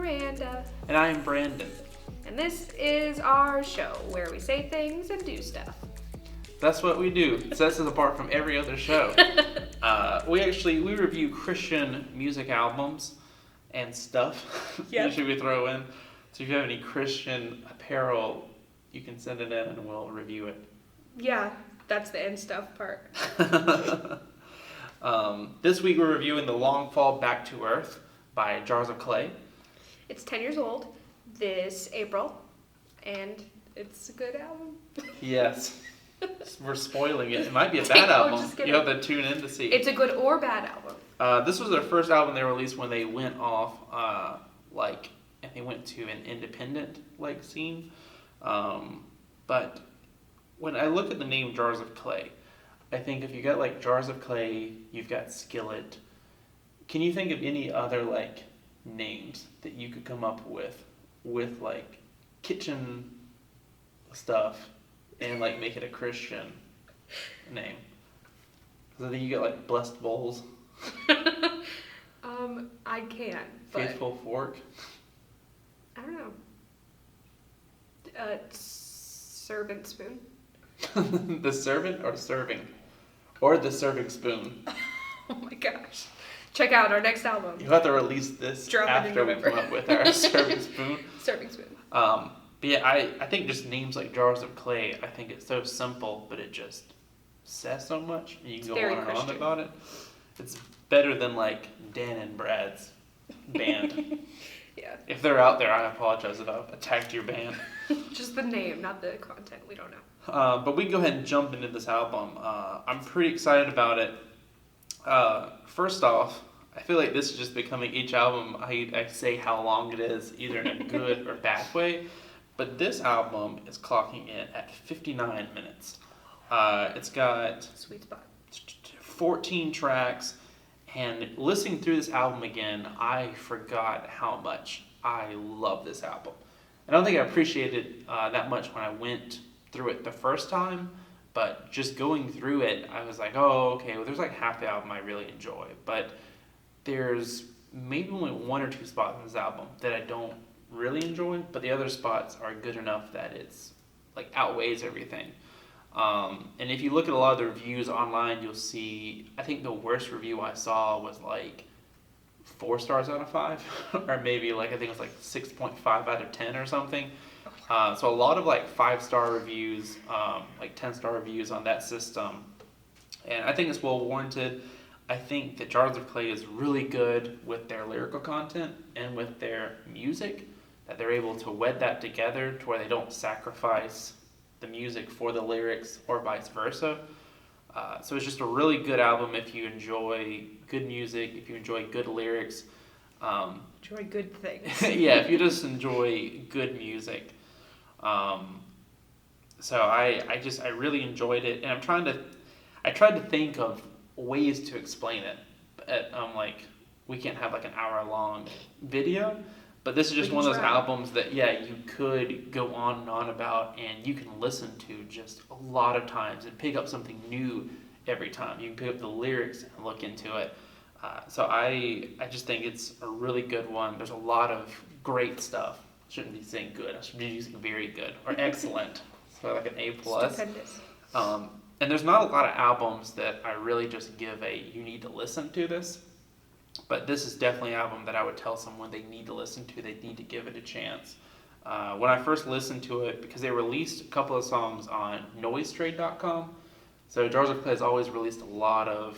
Miranda. And I am Brandon. And this is our show where we say things and do stuff. That's what we do. It sets us apart from every other show. We review Christian music albums and stuff. Yep. Usually we throw in. So if you have any Christian apparel, you can send it in and we'll review it. Yeah, that's the end stuff part. This week we're reviewing The Long Fall Back to Earth by Jars of Clay. It's 10 years old this April, and it's a good album. Yes. We're spoiling it. It might be a bad album. Just kidding. You have to tune in to see. It's a good or bad album. This was their first album they released when they went off, and they went to an independent scene. But when I look at the name Jars of Clay, I think if you got Jars of Clay, you've got Skillet. Can you think of any other names that you could come up with kitchen stuff and make it a Christian name? Because I think you got Blessed Bowls. I can. Faithful Fork. I don't know. Servant Spoon. The servant or serving? Or the serving spoon. Oh my gosh. Check out our next album. You'll have to release this after we come up with our serving spoon. Serving Spoon. But yeah, I think just names like Jars of Clay, I think it's so simple, but it just says so much. And you can go on and on about it. It's better than Dan and Brad's band. Yeah. If they're out there, I apologize if I've attacked your band. Just the name, not the content. We don't know. But we can go ahead and jump into this album. I'm pretty excited about it. First off, I feel like this is just becoming each album I say how long it is, either in a good or bad way. But this album is clocking in at 59 minutes. It's got Sweet spot. 14 tracks. And listening through this album again, I forgot how much I love this album. I don't think I appreciated it that much when I went through it the first time, but just going through it, I was like, oh, okay, well, there's half the album I really enjoy, but there's maybe only one or two spots in this album that I don't really enjoy, but the other spots are good enough that it's outweighs everything. And if you look at a lot of the reviews online, you'll see, I think the worst review I saw was 4 stars out of 5, or maybe I think it was 6.5 out of 10 or something. So a lot of 5-star reviews, 10-star reviews on that system. And I think it's well warranted. I think that Jars of Clay is really good with their lyrical content and with their music, that they're able to wed that together to where they don't sacrifice the music for the lyrics or vice versa. So it's just a really good album if you enjoy good music, if you enjoy good lyrics. Enjoy good things. Yeah, if you just enjoy good music. So I really enjoyed it, and I tried to think of ways to explain it. But we can't have an hour-long video. But this is just one of those albums that, you could go on and on about, and you can listen to just a lot of times and pick up something new every time. You can pick up the lyrics and look into it. So I just think it's a really good one. There's a lot of great stuff. I shouldn't be saying good. I should be using very good or excellent. So an A+. Stupendous. And there's not a lot of albums that I really just give you need to listen to this. But this is definitely an album that I would tell someone they need to listen to. They need to give it a chance. When I first listened to it, because they released a couple of songs on noisetrade.com. So Jars of Clay has always released a lot of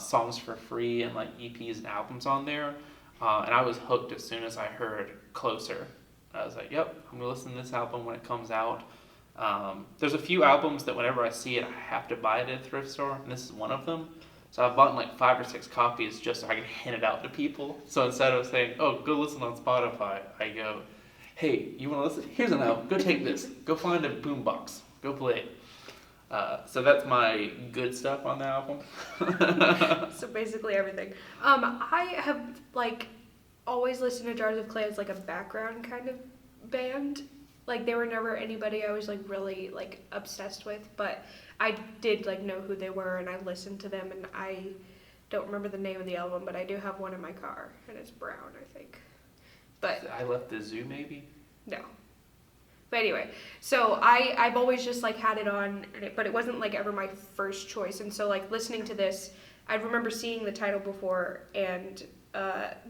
songs for free and EPs and albums on there. And I was hooked as soon as I heard Closer. I was like, yep, I'm going to listen to this album when it comes out. There's a few albums that whenever I see it, I have to buy it at a thrift store. And this is one of them. So I've bought 5 or 6 copies just so I can hand it out to people. So instead of saying, oh, go listen on Spotify, I go, hey, you want to listen? Here's an album. Go take this. Go find a boombox. Go play it. So that's my good stuff on the album. So basically everything. I have always listened to Jars of Clay as a background kind of band. They were never anybody I was really obsessed with, but I did know who they were, and I listened to them, and I don't remember the name of the album, but I do have one in my car, and it's brown, I think. But I Left the Zoo, maybe? no. But anyway, so I've always just like had it on, but it wasn't like ever my first choice. And so like listening to this, I remember seeing the title before and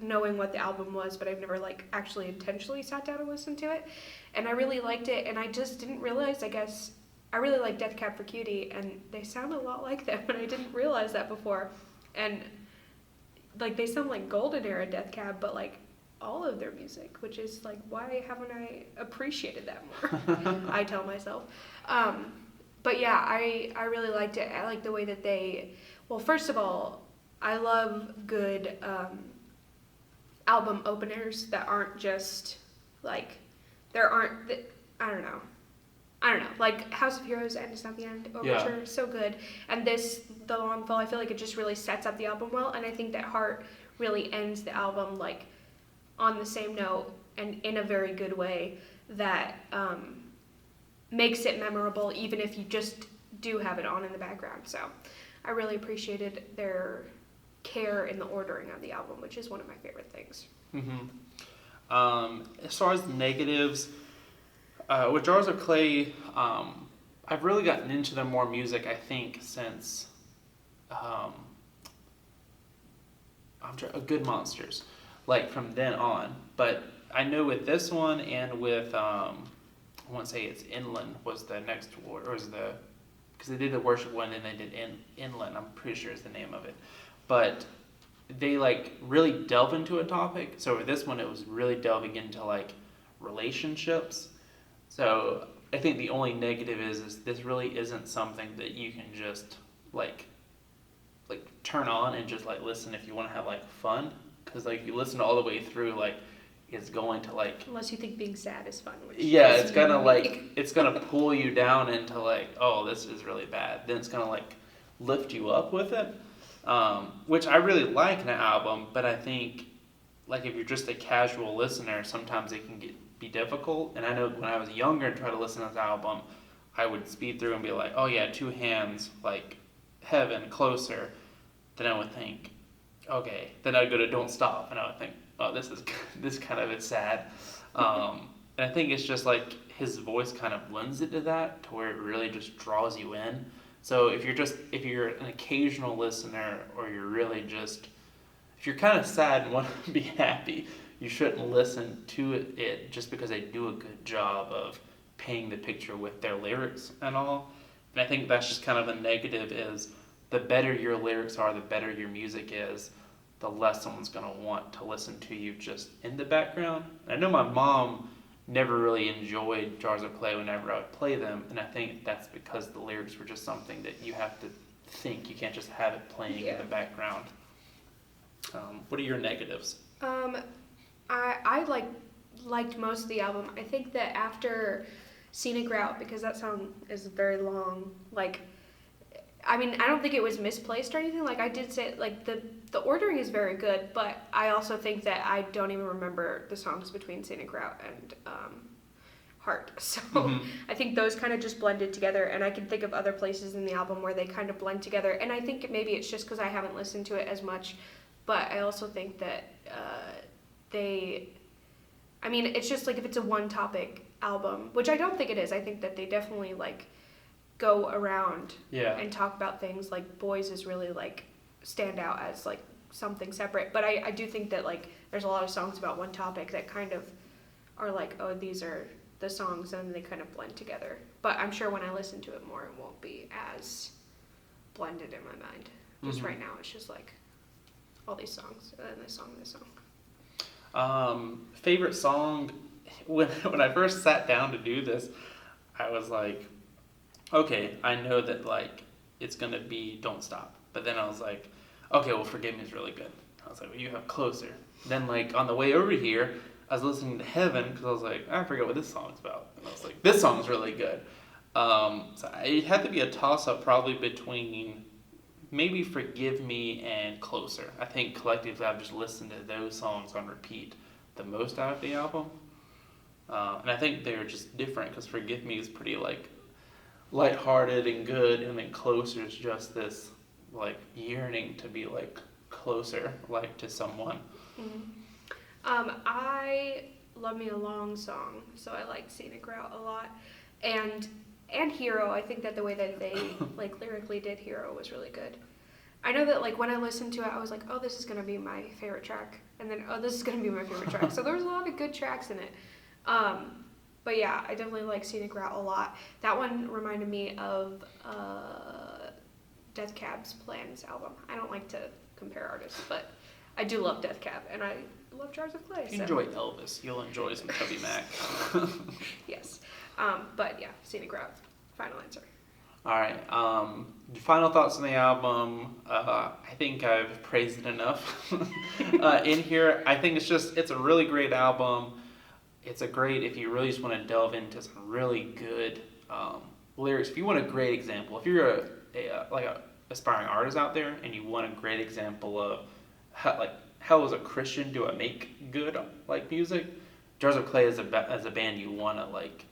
knowing what the album was, but I've never like actually intentionally sat down and listened to it. And I really liked it, and I just didn't realize, I guess, I really like Death Cab for Cutie, and they sound a lot like them, and I didn't realize that before. And like they sound like golden era Death Cab, but like all of their music, which is like, why haven't I appreciated that more? I tell myself. But yeah, I really liked it. I like the way that they, well, first of all, I love good album openers that aren't just like, I don't know, like House of Heroes and It's Not the End overture, so good. And this, The Long Fall, I feel like it just really sets up the album well, and I think that Heart really ends the album like on the same note and in a very good way that makes it memorable, even if you just do have it on in the background. So I really appreciated their care in the ordering of the album, which is one of my favorite things. As far as negatives, with Jars of Clay, I've really gotten into their more music, I think, since Good Monsters, like from then on. But I know with this one and with, I won't say it's Inland was the next award, or is the, because they did the Worship one and they did Inland, I'm pretty sure is the name of it. But they like really delve into a topic. So with this one, it was really delving into like relationships. So I think the only negative is this really isn't something that you can just like turn on and just like listen if you want to have like fun. Because like you listen all the way through, like it's going to like, unless you think being sad is fun, which yeah, it's gonna like it's gonna pull you down into like, oh, this is really bad. Then it's gonna like lift you up with it. Which I really like in an album, but I think like if you're just a casual listener, sometimes it can be difficult. And I know when I was younger and tried to listen to this album, I would speed through and be like, oh yeah, Two Hands, like Heaven, Closer. Then I would think, okay. Then I'd go to Don't Stop, and I would think, oh, this kind of is sad. And I think it's just like his voice kind of lends it to that, to where it really just draws you in. So if you're an occasional listener, or you're really just, if you're kind of sad and want to be happy, you shouldn't listen to it just because they do a good job of painting the picture with their lyrics and all. And I think that's just kind of a negative, is the better your lyrics are, the better your music is, the less someone's going to want to listen to you just in the background. And I know my mom never really enjoyed Jars of Clay whenever I would play them, and I think that's because the lyrics were just something that you have to think. You can't just have it playing in the background. What are your negatives? I liked most of the album. I think that after Scenic Route, because that song is very long, like, I mean, I don't think it was misplaced or anything. Like I did say, like the ordering is very good, but I also think that I don't even remember the songs between Scenic Route and Heart. So I think those kind of just blended together, and I can think of other places in the album where they kind of blend together. And I think maybe it's just because I haven't listened to it as much, but I also think that I mean, it's just like if it's a one topic album, which I don't think it is. I think that they definitely like go around and talk about things. Like Boys is really like stand out as like something separate, but I do think that like there's a lot of songs about one topic that kind of are like, oh, these are the songs, and they kind of blend together. But I'm sure when I listen to it more, it won't be as blended in my mind. Just right now, it's just like all these songs, and then this song. Favorite song, when I first sat down to do this, I was like, okay, I know that like it's gonna be Don't Stop. But then I was like, okay, well, Forgive Me is really good. I was like, well, you have Closer. Then like on the way over here, I was listening to Heaven, because I was like, I forget what this song's about. And I was like, this song's really good. So it had to be a toss-up probably between maybe Forgive Me and Closer. I think collectively I've just listened to those songs on repeat the most out of the album. And I think they're just different, because Forgive Me is pretty like lighthearted and good, and then Closer is just this like yearning to be like closer, like to someone. I love me a long song, so I like Scenic Route a lot, and Hero. I think that the way that they like lyrically did Hero was really good. I know that like when I listened to it, I was like, oh, this is gonna be my favorite track, and then oh, this is gonna be my favorite track. So there was a lot of good tracks in it. But yeah, I definitely like Scenic Route a lot. That one reminded me of Death Cab's Plans album. I don't like to compare artists, but I do love Death Cab, and I love Jars of Clay. If you enjoy Elvis, you'll enjoy some Toby Mac. Yes. But yeah, Scenic Route. Final answer. All right. Final thoughts on the album. I think I've praised it enough in here. I think it's a really great album. It's a great, if you really just want to delve into some really good lyrics. If you want a great example, if you're a aspiring artist out there and you want a great example of how as a Christian do I make good like music, Jars of Clay is a band you want to like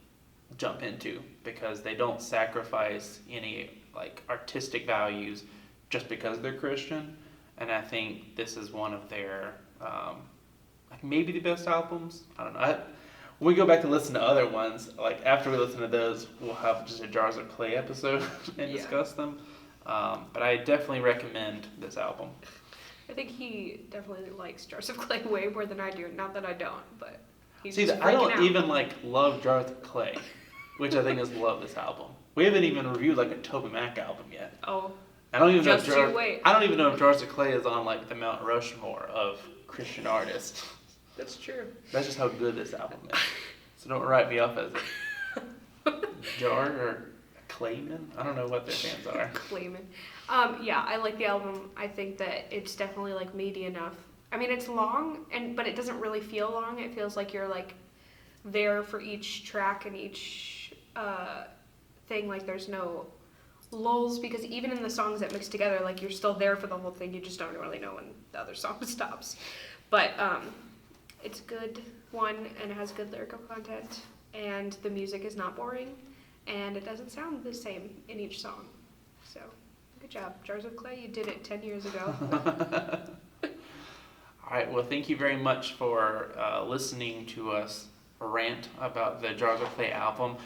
jump into, because they don't sacrifice any like artistic values just because they're Christian. And I think this is one of their like maybe the best albums. I don't know. When we go back and listen to other ones, like after we listen to those, we'll have just a Jars of Clay episode and discuss them. But I definitely recommend this album. I think he definitely likes Jars of Clay way more than I do. Not that I don't, but he's I don't even like love Jars of Clay, which I think is love this album. We haven't even reviewed like a Toby Mac album yet. Oh. I don't even just know you wait. I don't even know if Jars of Clay is on like the Mount Rushmore of Christian artists. That's true. That's just how good this album is. So don't write me off as a Jar or Clayman. I don't know what their fans are. Clayman. Yeah, I like the album. I think that it's definitely like meaty enough. I mean, it's long, but it doesn't really feel long. It feels like you're like there for each track and each thing. Like there's no lulls, because even in the songs that mix together, like you're still there for the whole thing. You just don't really know when the other song stops. But it's a good one, and it has good lyrical content, and the music is not boring, and it doesn't sound the same in each song. So good job, Jars of Clay. You did it 10 years ago. All right. Well, thank you very much for listening to us rant about the Jars of Clay album.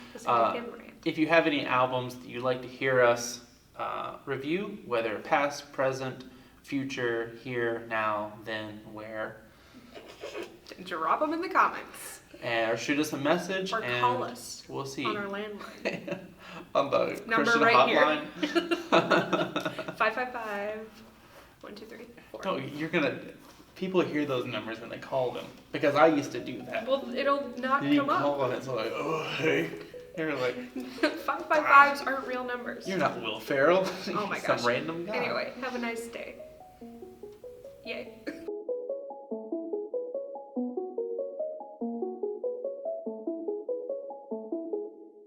If you have any albums that you'd like to hear us review, whether past, present, future, here, now, then, where, drop them in the comments. Or shoot us a message. Or call us. We'll see. On our landline. On the number Christian right hotline. Here. 555-123-4. No, people hear those numbers when they call them. Because I used to do that. Well, it'll not you come up. call and it's like, oh, hey. You're like, 555s aren't real numbers. You're not Will Ferrell. Oh my gosh. Some random guy. Anyway, have a nice day. Yay.